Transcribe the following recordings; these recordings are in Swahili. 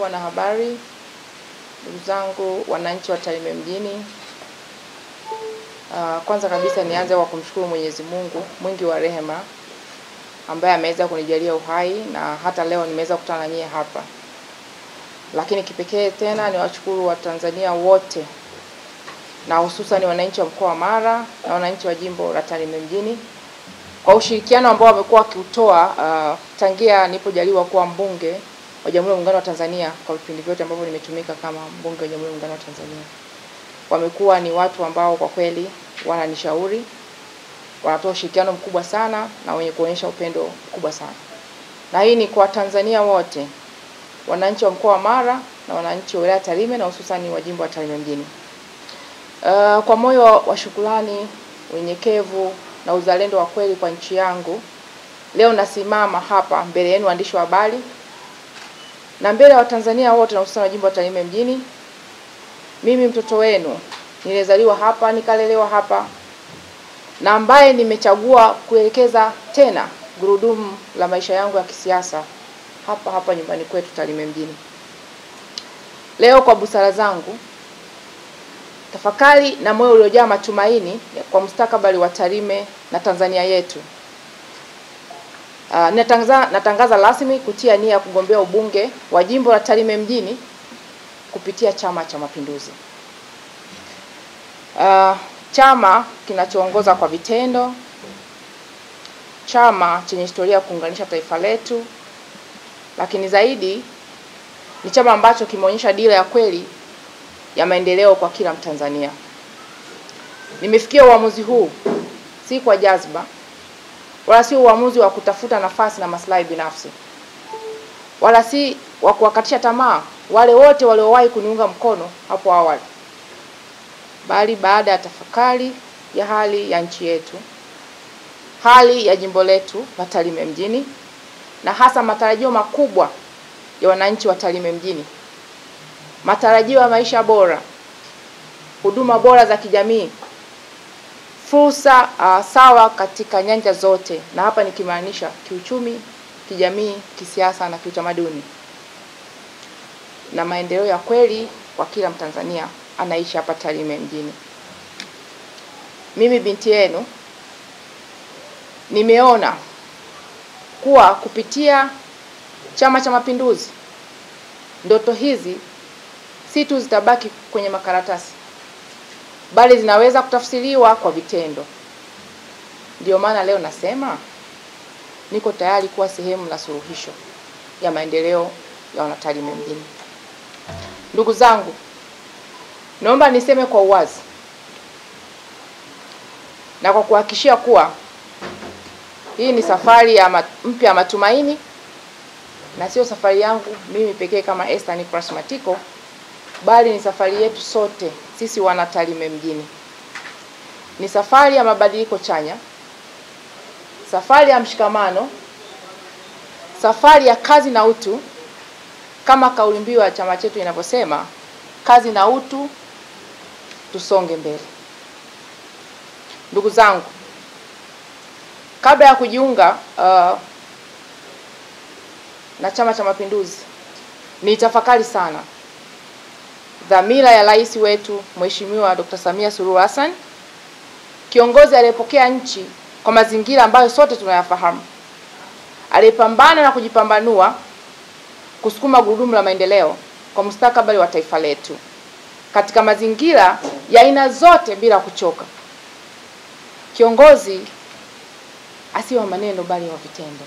Wanahabari, ndugu zangu wananchi wa Tarime mjini, kwanza kabisa nianze kwa kumshukuru Mwenyezi Mungu mwingi wa rehema ambaye ameweza kunijalia uhai na hata leo nimeweza kukutana nyie hapa. Lakini kipekee tena ni washukuru wa Tanzania wote na hususan wananchi wa mkoa wa Mara na wananchi wa jimbo la Tarime mjini kwa ushirikiano ambao wamekuwa wakiutoa tangia nilipojaliwa kuwa mbunge wa Jamhuri ya Muungano wa Tanzania kwa vipindi vyote ambavyo nimetumika kama mbunge wa Jamhuri ya Muungano wa Tanzania. Wamekuwa ni watu ambao kwa kweli wananishauri, wanatoa ushirikiano mkubwa sana na wenye kuonyesha upendo mkubwa sana. Na hii ni kwa Tanzania wote, wananchi wa mkoa wa Mara na wananchi wa wilaya Tarime na hususan wa jimbo la Tarime mjini. Kwa moyo wa shukrani, unyenyekevu na uzalendo wa kweli kwa nchi yangu, leo nasimama hapa mbele yenu waandishi wa habari na mbele ya Watanzania wote na hususan wa jimbo la Tarime mjini. Mimi mtoto wenu, nilizaliwa hapa, nikalelewa hapa, na ambaye nimechagua kuelekeza tena gurudumu la maisha yangu ya kisiasa hapa hapa nyumbani kwetu Tarime mjini. Leo kwa busara zangu, tafakari na moyo uliojaa matumaini kwa mustakabali wa Tarime na Tanzania yetu, natangaza rasmi kutia nia ya kugombea ubunge wa jimbo la Tarime mjini kupitia Chama cha Mapinduzi. Chama kinachoongoza kwa vitendo, chama chenye historia ya kuunganisha taifa letu, lakini zaidi ni chama ambacho kimeonyesha dira ya kweli ya maendeleo kwa kila Mtanzania. Nimefikia uamuzi huu si kwa jazba, wala si uamuzi wa kutafuta nafasi na maslahi binafsi, wala si wa kuwakatisha tamaa wale wote waliowahi kuniunga mkono hapo awali, bali baada ya tafakari ya hali ya nchi yetu, hali ya jimbo letu la Tarime mjini, na hasa matarajio makubwa ya wananchi wa Tarime mjini, matarajio ya maisha bora, huduma bora za kijamii, fursa sawa katika nyanja zote, na hapa nikimaanisha kiuchumi, kijamii, kisiasa na kiutamaduni, na maendeleo ya kweli kwa kila Mtanzania anaishi hapa Tarime mjini. Mimi binti yenu nimeona kuwa kupitia Chama cha Mapinduzi ndoto hizi si tu zitabaki kwenye makaratasi, bali zinaweza kutafsiriwa kwa vitendo. Ndio maana leo nasema niko tayari kuwa sehemu la suluhisho ya maendeleo ya wanatarime mjini. Ndugu zangu, naomba niseme kwa uwazi na kwa kuhakikishia kuwa hii ni safari ya mpya ya matumaini, na sio safari yangu mimi pekee kama Esther Nicholas Matiko, bali ni safari yetu sote sisi wana Tarime mjini. Ni safari ya mabadiliko chanya, safari ya mshikamano, safari ya kazi na utu, kama kauli mbiu ya chama chetu inavyosema, kazi na utu, tusonge mbele. Ndugu zangu, kabla ya kujiunga na Chama cha Mapinduzi, nitafakari sana dhamira ya rais wetu Mheshimiwa Dr. Samia Suluhu Hassan, kiongozi aliyepokea nchi kwa mazingira ambayo sote tunayafahamu, aliyepambana na kujipambanua kusukuma gurudumu la maendeleo kwa mustakabali wa taifa letu katika mazingira ya aina zote bila kuchoka. Kiongozi asiye wa maneno bali wa vitendo,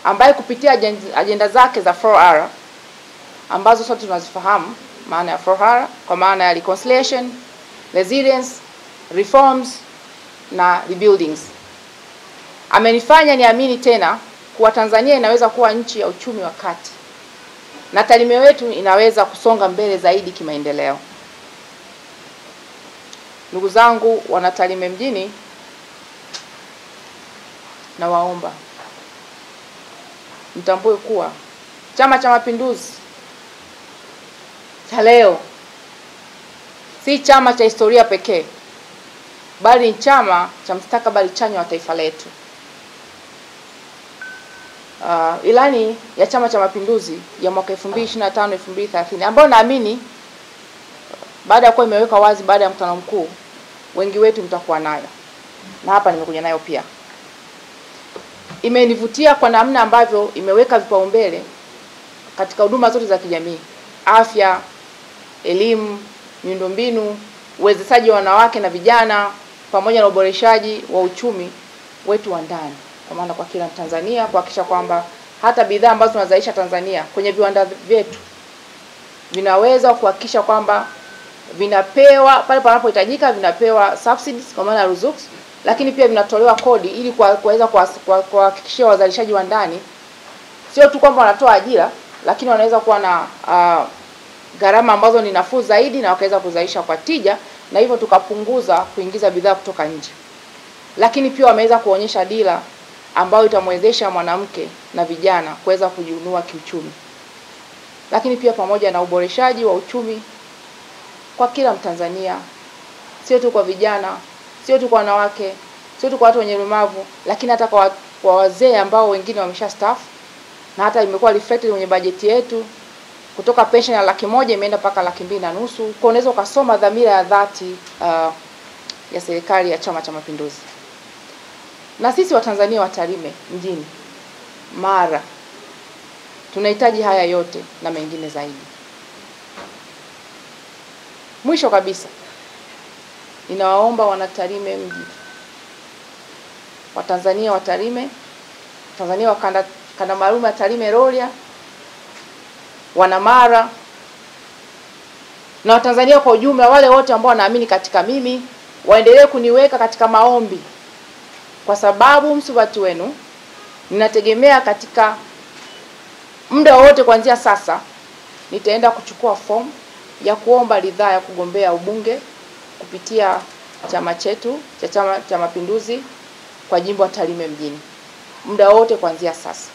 ambaye kupitia ajenda zake za 4R ambazo sote tunazifahamu maana ya 4R, kwa maana ya reconciliation, resilience, reforms na rebuildings, amenifanya niamini tena kuwa Tanzania inaweza kuwa nchi ya uchumi wa kati na Tarime wetu inaweza kusonga mbele zaidi kimaendeleo. Ndugu zangu wana Tarime mjini, na waomba mtambue kuwa Chama cha Mapinduzi cha leo si chama cha historia pekee, bali ni chama cha mustakabali chanya wa taifa letu. ilani ya Chama cha Mapinduzi ya mwaka 2025-2030 ambayo naamini baada ya kuwa imeweka wazi baada ya mkutano mkuu, wengi wetu mtakuwa nayo, na hapa nimekuja nayo pia. Imenivutia kwa namna ambavyo imeweka vipaumbele katika huduma zote za kijamii: afya, elimu, miundombinu, uwezeshaji wa wanawake na vijana, pamoja na uboreshaji wa uchumi wetu wa ndani, kwa maana kwa kila Mtanzania, kuhakikisha kwamba hata bidhaa ambazo tunazalisha Tanzania kwenye viwanda vyetu vinaweza kuhakikisha kwamba vinapewa pale panapohitajika, vinapewa subsidies kwa maana ruzuku, lakini pia vinatolewa kodi ili kuweza kuhakikishia wazalishaji wa ndani sio tu kwamba wanatoa ajira, lakini wanaweza kuwa na gharama ambazo ni nafuu zaidi na wakaweza kuzalisha kwa tija, na hivyo tukapunguza kuingiza bidhaa kutoka nje. Lakini pia wameweza kuonyesha dira ambayo itamwezesha mwanamke na vijana kuweza kujiinua kiuchumi. Lakini pia pamoja na uboreshaji wa uchumi kwa kila Mtanzania, sio tu kwa vijana, sio tu kwa wanawake, sio tu kwa watu wenye ulemavu, lakini hata kwa wazee ambao wengine wameshastaafu, na hata imekuwa reflected kwenye bajeti yetu kutoka pension ya 100,000 imeenda mpaka 2,500,000. Kwa unaweza ukasoma dhamira ya dhati ya serikali ya Chama cha Mapinduzi. Na sisi Watanzania wa Tarime mjini, Mara, tunahitaji haya yote na mengine zaidi. Mwisho kabisa, ninawaomba wana Tarime mji, Watanzania wa Tarime, Tanzania wa kanda maalum ya Tarime Rorya, wana Mara na Watanzania kwa ujumla, wale wote ambao wanaamini katika mimi, waendelee kuniweka katika maombi, kwa sababu msubati wenu ninategemea katika muda wote kuanzia sasa nitaenda kuchukua fomu ya kuomba ridhaa ya kugombea ubunge kupitia chama chetu cha Chama cha Mapinduzi kwa jimbo la Tarime mjini, muda wote kuanzia sasa.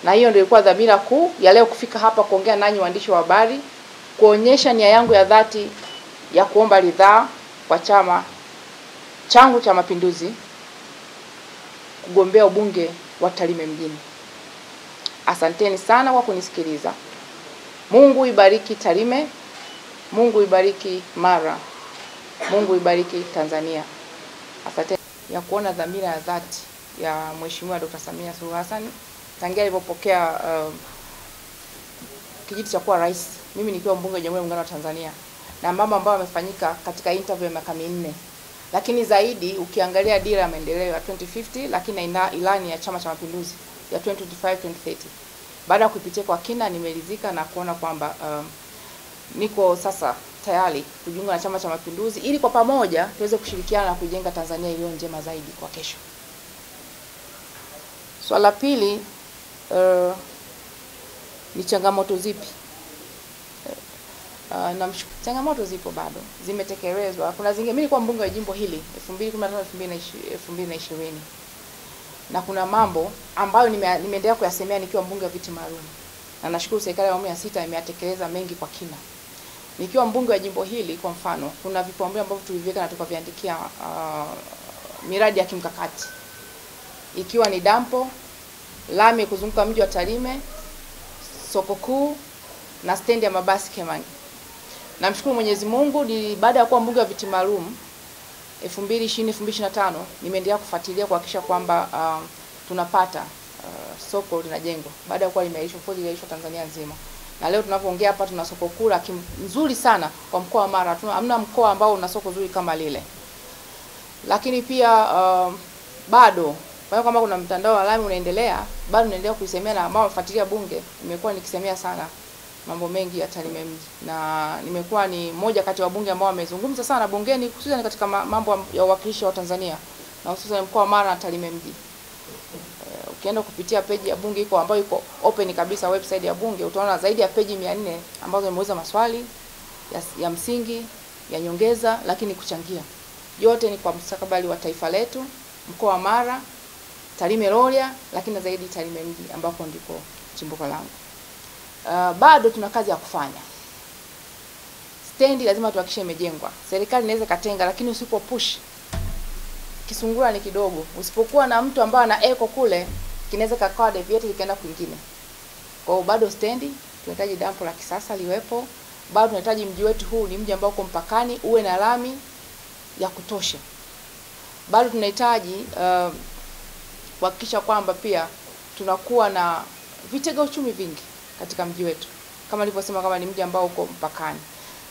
Na hiyo ndio ilikuwa dhamira kuu ya leo kufika hapa kuongea nanyi waandishi wa habari, kuonyesha nia yangu ya dhati ya kuomba ridhaa kwa chama changu cha Mapinduzi kugombea ubunge wa Tarime mjini. Asanteni sana kwa kunisikiliza. Mungu ibariki Tarime, Mungu ibariki Mara, Mungu ibariki Tanzania. Asante ya kuona dhamira ya dhati ya Mheshimiwa Dr. Samia Suluhu Hassan tangia alipopokea kijiti cha kuwa rais, mimi nikiwa mbunge wa Jamhuri ya Muungano wa Tanzania, na mambo ambayo yamefanyika katika interview ya miaka 4. Lakini zaidi ukiangalia dira ya maendeleo ya 2050, lakini na ilani ya Chama cha Mapinduzi ya 2025-2030. Baada ya kupitia kwa kina, nimeridhika na kuona kwamba niko sasa tayari kujiunga na Chama cha Mapinduzi ili kwa pamoja tuweze kushirikiana na kujenga Tanzania iliyo njema zaidi kwa kesho. Swala pili, ni changamoto zipi? Changamoto zipo bado, zimetekelezwa. Kuna zingine, mimi nilikuwa mbunge wa jimbo hili 2015-2020, na kuna mambo ambayo nimeendelea kuyasemea nikiwa mbunge wa viti maalum, na nashukuru serikali ya awamu ya 6 imeyatekeleza mengi kwa kina. Nikiwa mbunge wa jimbo hili, kwa mfano, kuna vipaumbele ambavyo tuliviweka na tukaviandikia miradi ya kimkakati, ikiwa ni dampo, lami kuzunguka mji wa Tarime, soko kuu na stendi ya mabasi Kemangi. Namshukuru Mwenyezi Mungu, baada ya kuwa mbunge wa viti maalum 2020-2025 nimeendelea kufuatilia kuhakikisha kwamba tunapata soko linajengwa baada ya kuwa limeishwa Tanzania nzima. Na leo tunapoongea hapa tuna soko kuu nzuri sana kwa mkoa wa Mara. Hamna mkoa ambao una soko zuri kama lile. Lakini pia bado kwa kama kuna mtandao wa lami unaendelea, bado naendelea kuisemea, na ambao wafuatilia bunge nimekuwa nikisemea sana mambo mengi ya Tarime mji, na nimekuwa ni moja kati ya wabunge ambao wamezungumza sana bungeni, hususan katika mambo ya uwakilishi wa Tanzania na hususan mkoa wa Mara na Tarime mji. Ukienda kupitia page ya bunge ambayo iko open kabisa, website ya bunge, utaona zaidi ya page 400 ambazo zimeuliza maswali ya msingi, ya nyongeza, lakini kuchangia. Yote ni kwa mustakabali wa taifa letu, mkoa wa Mara, Tarime Rorya, lakini zaidi Tarime mji ambako ndiko chimbuko langu. Bado tuna kazi ya kufanya. Stendi lazima tuhakikishe imejengwa. Serikali inaweza katenga, lakini usipo push, kisungura ni kidogo. Usipokuwa na mtu ambaye ana eko kule, kinaweza kakawa deviate likaenda kwingine. Kwa hiyo bado stendi tunahitaji dampo la kisasa liwepo. Bado tunahitaji mji wetu huu ni mji ambao uko mpakani uwe na lami ya kutosha. Bado tunahitaji kuhakikisha kwamba pia tunakuwa na vitega uchumi vingi katika mji wetu. Kama nilivyosema, kama ni mji ambao uko mpakani.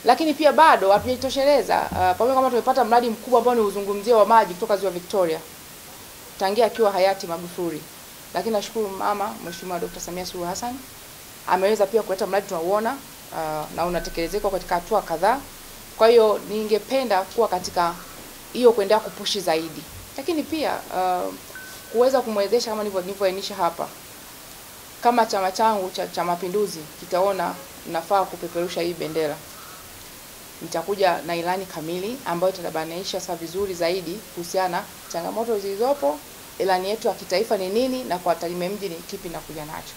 Lakini pia bado hatujitosheleza, pamoja kama tumepata mradi mkubwa ambao ni uzungumzia wa maji kutoka Ziwa Victoria tangia akiwa hayati Magufuli. Lakini nashukuru mama Mheshimiwa Dr. Samia Suluhu Hassan ameweza pia kuleta mradi tunauona na unatekelezeka katika hatua kadhaa. Kwa hiyo ningependa kuwa katika hiyo kuendelea kupushi zaidi. Lakini pia kuweza kumwezesha kama nilivyoainisha hapa, kama chama changu cha Mapinduzi kitaona nafaa kupeperusha hii bendera, nitakuja na ilani kamili ambayo itabainisha sasa vizuri zaidi kuhusiana changamoto zilizopo, ilani yetu ya kitaifa ni nini, na kwa Tarime mji ni kipi na kuja nacho.